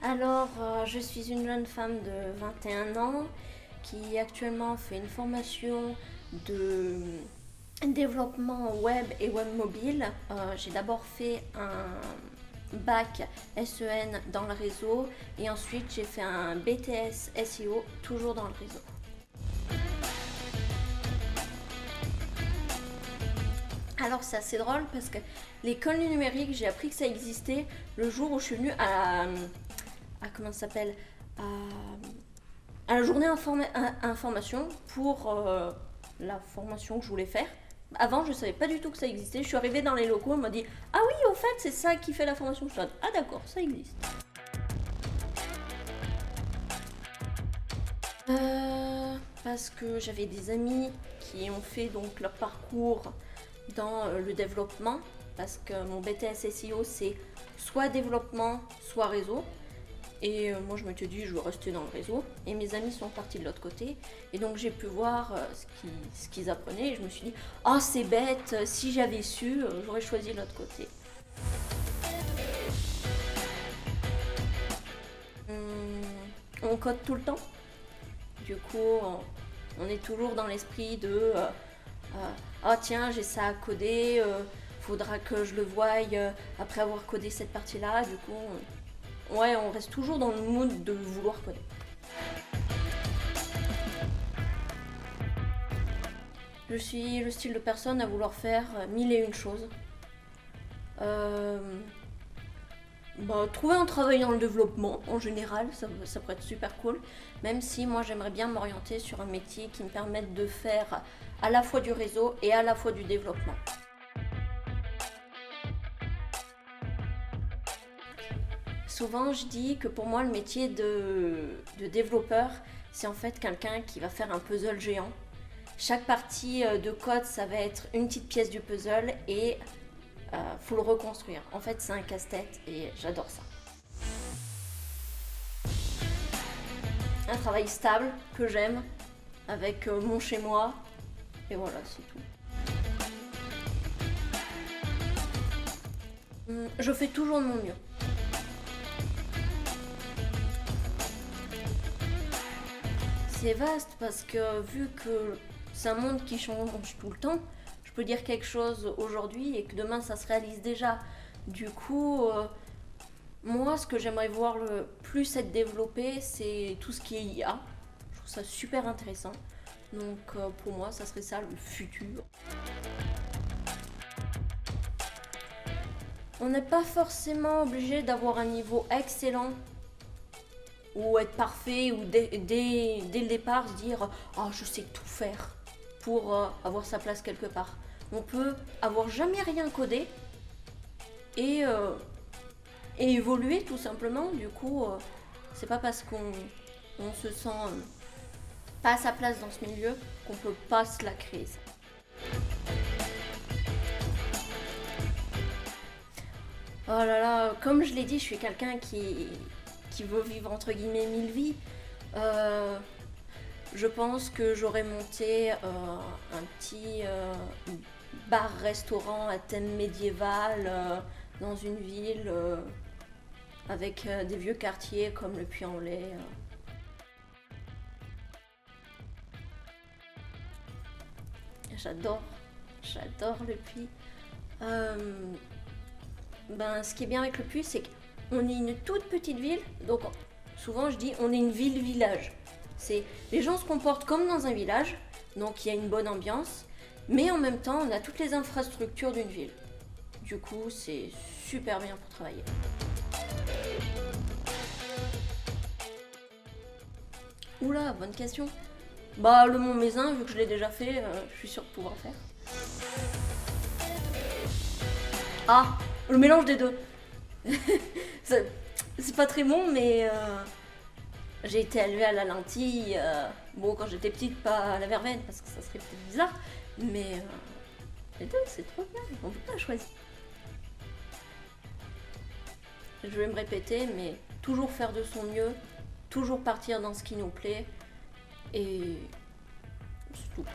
Alors, je suis une jeune femme de 21 ans qui actuellement fait une formation de développement web et web mobile. J'ai d'abord fait un bac SEN dans le réseau et ensuite j'ai fait un BTS SEO toujours dans le réseau. Alors c'est assez drôle parce que l'école du numérique, j'ai appris que ça existait le jour où je suis venue comment ça s'appelle à la journée information pour la formation que je voulais faire. Avant, je savais pas du tout que ça existait. Je suis arrivée dans les locaux, on m'a dit ah oui, au fait, c'est ça qui fait la formation. Je suis dit, ah d'accord, ça existe. Parce que j'avais des amis qui ont fait donc leur parcours dans le développement, parce que mon BTS SEO c'est soit développement, soit réseau. Et moi je m'étais dit je veux rester dans le réseau. Et mes amis sont partis de l'autre côté. Et donc j'ai pu voir ce qu'ils apprenaient. Et je me suis dit, oh c'est bête, si j'avais su, j'aurais choisi l'autre côté. On code tout le temps. Du coup, on est toujours dans l'esprit de oh tiens, j'ai ça à coder, faudra que je le voie après avoir codé cette partie-là. Du coup, ouais, on reste toujours dans le mood de vouloir coder. Je suis le style de personne à vouloir faire mille et une choses. Trouver un travail dans le développement, en général, ça pourrait être super cool. Même si moi j'aimerais bien m'orienter sur un métier qui me permette de faire à la fois du réseau et à la fois du développement. Souvent je dis que pour moi le métier de développeur, c'est en fait quelqu'un qui va faire un puzzle géant. Chaque partie de code, ça va être une petite pièce du puzzle et faut le reconstruire. En fait, c'est un casse-tête et j'adore ça. Un travail stable que j'aime, avec mon chez-moi, et voilà, c'est tout. Je fais toujours de mon mieux. C'est vaste parce que vu que c'est un monde qui change tout le temps, je peux dire quelque chose aujourd'hui et que demain ça se réalise déjà. Du coup, moi ce que j'aimerais voir le plus être développé, c'est tout ce qui est IA. Je trouve ça super intéressant. Donc pour moi, ça serait ça le futur. On n'est pas forcément obligé d'avoir un niveau excellent ou être parfait ou dès le départ se dire oh, je sais tout faire pour avoir sa place quelque part. On peut avoir jamais rien codé et évoluer tout simplement. Du coup, c'est pas parce qu'on se sent pas à sa place dans ce milieu qu'on peut pas se la créer. Ça. Oh là là, comme je l'ai dit, je suis quelqu'un qui veut vivre entre guillemets 1000 vies. Je pense que j'aurais monté un petit bar-restaurant à thème médiéval dans une ville avec des vieux quartiers comme le Puy-en-Velay. J'adore le Puy. Ce qui est bien avec le Puy, c'est qu'on est une toute petite ville, donc souvent je dis on est une ville-village. C'est les gens se comportent comme dans un village, donc il y a une bonne ambiance, mais en même temps on a toutes les infrastructures d'une ville. Du coup, c'est super bien pour travailler. Oula, bonne question. Le Mont Mézin, vu que je l'ai déjà fait, je suis sûre de pouvoir faire. Ah, le mélange des deux. C'est pas très bon, mais j'ai été élevée à la lentille. Quand j'étais petite, pas à la verveine, parce que ça serait peut-être bizarre. Mais les deux, c'est trop bien. On peut pas choisir. Je vais me répéter, mais toujours faire de son mieux, toujours partir dans ce qui nous plaît. Et c'est tout.